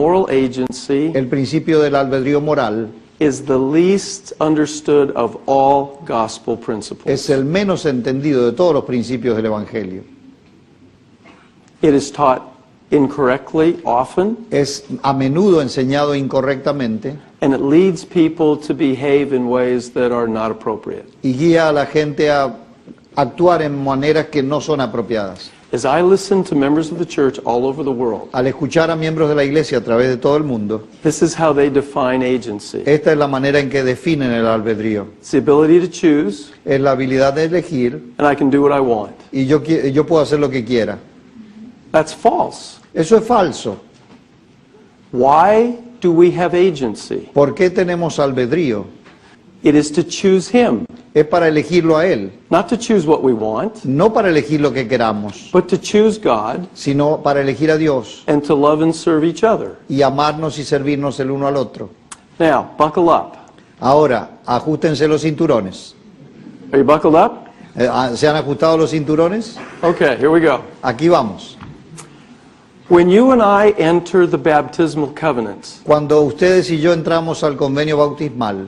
moral agency el principio del albedrío moral, is the least understood of all gospel principles. es el menos entendido de todos los principios del evangelio. It is taught incorrectly often, Es a menudo enseñado incorrectamente and it leads people to behave in ways that are not appropriate. y guía a la gente a actuar en maneras que no son apropiadas. As I listen to members of the church all over the world, Al escuchar a miembros de la iglesia a través de todo el mundo, this is how they define agency. esta es la manera en que definen el albedrío. It's the ability to choose, Es la habilidad de elegir and I can do what I want. y yo puedo hacer lo que quiera. That's false. Eso es falso. Why do we have agency? ¿Por qué tenemos albedrío? It is to choose Him, Es para elegirlo a Él, not to choose what we want, no para elegir lo que queramos, but to choose God sino para elegir a Dios and to love and serve each other. y amarnos y servirnos el uno al otro. Now, buckle up. Ahora, ajustense los cinturones. Are you buckled up? ¿Se han ajustado los cinturones? Okay, here we go. Aquí vamos. When you and I enter the baptismal covenants, Cuando ustedes y yo entramos al convenio bautismal,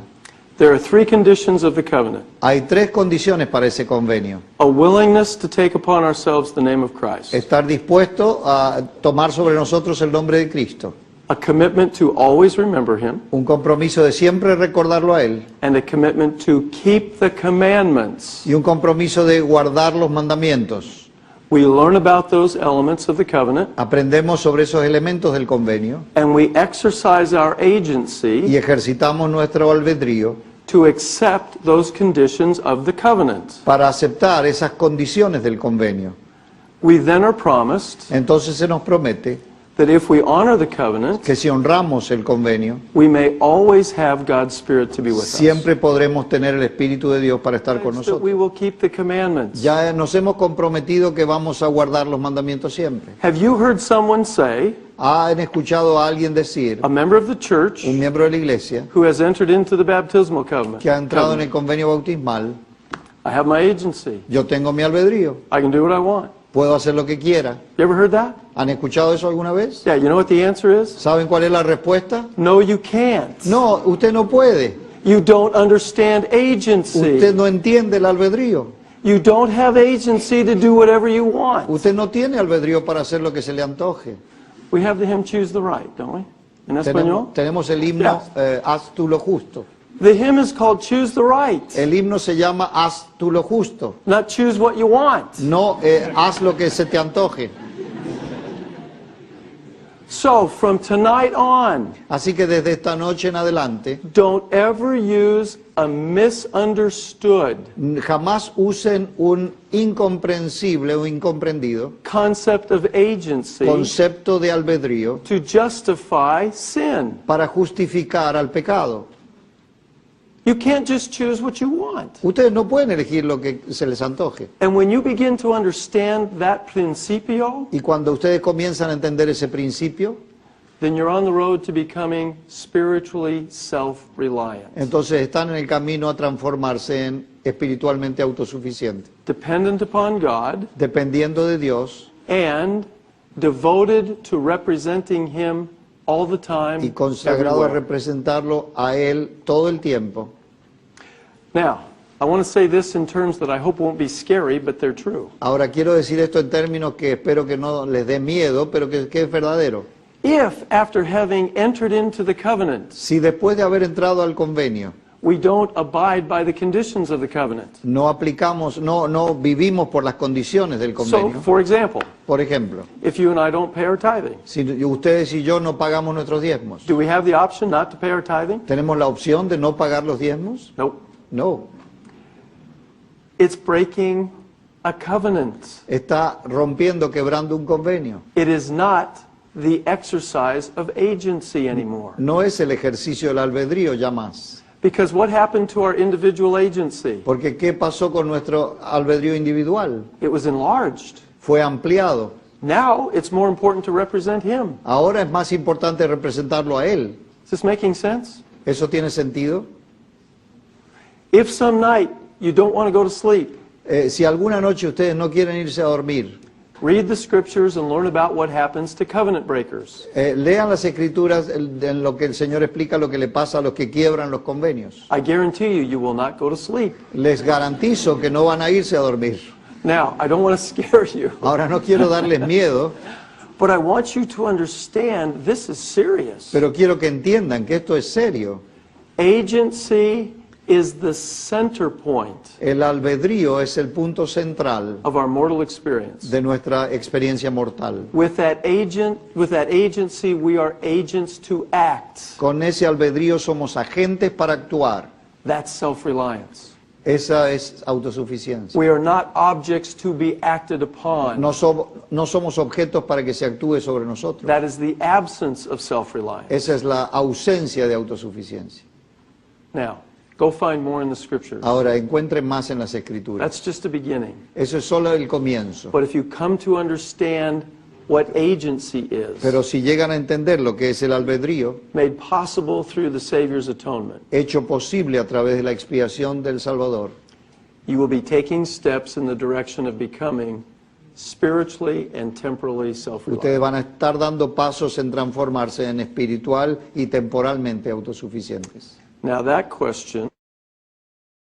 there are three conditions of the covenant. hay tres condiciones para ese convenio. A willingness to take upon ourselves the name of Christ. Estar dispuesto a tomar sobre nosotros el nombre de Cristo. A commitment to always remember Him. Un compromiso de siempre recordarlo a Él. And a commitment to keep the commandments. Y un compromiso de guardar los mandamientos. We learn about those elements of the covenant. Aprendemos sobre esos elementos del convenio. And we exercise our Y agency ejercitamos nuestro albedrío to accept those conditions of the covenant. para aceptar esas condiciones del convenio. We then are promised Entonces se nos promete that if we honor the covenant, que si honramos el convenio, we may always have God's Spirit to be with us. siempre podremos tener el Espíritu de Dios para estar con That we nosotros. will keep the commandments. Ya nos hemos comprometido que vamos a guardar los mandamientos siempre. Have you heard someone say, ¿Han escuchado a alguien decir, a member of the church un miembro de la iglesia, who has entered into the baptismal covenant, que ha entrado en el convenio bautismal, I have my agency. yo tengo mi albedrío, I can do what I want. puedo hacer lo que quiera? You ever heard that? ¿Han escuchado eso alguna vez? Yeah, you know what the answer is? ¿Saben cuál es la respuesta? No, you can't. No, usted no puede. You don't understand agency. Usted no entiende el albedrío. You don't have agency to do whatever you want. Usted no tiene albedrío para hacer lo que se le antoje. We have the hymn Choose the Right, don't we? En español? Tenemos el himno Haz tú lo justo. The hymn is called Choose the Right, El himno se llama Haz tú lo justo. not choose what you want. No haz lo que se te antoje. So, from tonight on, Así que desde esta noche en adelante, don't ever use a misunderstood jamás usen un incomprensible o incomprendido concept of agency concepto de albedrío to justify sin. para justificar al pecado. You can't just choose what you want. Ustedes no pueden elegir lo que se les antoje. And when you begin to understand that principio, Y cuando ustedes comienzan a entender ese principio, then you're on the road to becoming spiritually self-reliant, entonces están en el camino a transformarse en espiritualmente autosuficientes, dependent upon God, dependiendo de Dios and devoted to representing Him all the time, y consagrado a everywhere. representarlo a Él todo el tiempo. Now, I want to say this in terms that I hope won't be scary, but they're true. Ahora quiero decir esto en términos que espero que no les dé miedo, pero que es verdadero. If, after having entered into the covenant, Si después de haber entrado al convenio we don't abide by the conditions of the covenant. no aplicamos, no vivimos por las condiciones del So, convenio, for example, por ejemplo, if you and I don't pay our tithing, si ustedes y yo no pagamos nuestros diezmos, do we have the option not to pay our tithing? ¿tenemos la opción de no pagar los diezmos? Nope. No. It's breaking a covenant. Está rompiendo, quebrando un convenio. It is not the exercise of agency anymore. No es el ejercicio del albedrío ya más. Because what happened to our individual agency? Porque ¿qué pasó con nuestro albedrío individual? It was enlarged. Fue ampliado. Now it's more important to represent Him. Ahora es más importante representarlo a Él. Is this making sense? ¿Eso tiene sentido? If some night you don't want to go to sleep, Si alguna noche ustedes no quieren irse a dormir, Read the scriptures and learn about what happens to covenant breakers. Lean las escrituras en lo que el Señor explica lo que le pasa a los que quiebran los convenios. I guarantee you, you will not go to sleep. Les garantizo que no van a irse a dormir. Now, I don't want to scare you, Ahora no quiero darles miedo, but I want you to understand this is serious. pero quiero que entiendan que esto es serio. Agency is the center point El albedrío es el punto central of our mortal experience. de nuestra experiencia mortal. With that agency, we are agents to act. Con ese albedrío somos agentes para actuar. That's self-reliance. Esa es autosuficiencia. We are not objects to be acted upon. No somos objetos para que se actúe sobre nosotros. That is the absence of self-reliance. Esa es la ausencia de autosuficiencia. Now, go find more in the scriptures. Ahora, encuentren más en las escrituras. That's just the beginning. Eso es solo el comienzo. But if you come to understand what agency is, Pero si llegan a entender lo que es el albedrío, made possible through the Savior's atonement, hecho posible a través de la expiación del Salvador, you will be taking steps in the direction of becoming spiritually and temporally ustedes self-reliant. van a estar dando pasos en transformarse en espiritual y temporalmente autosuficientes. Now that question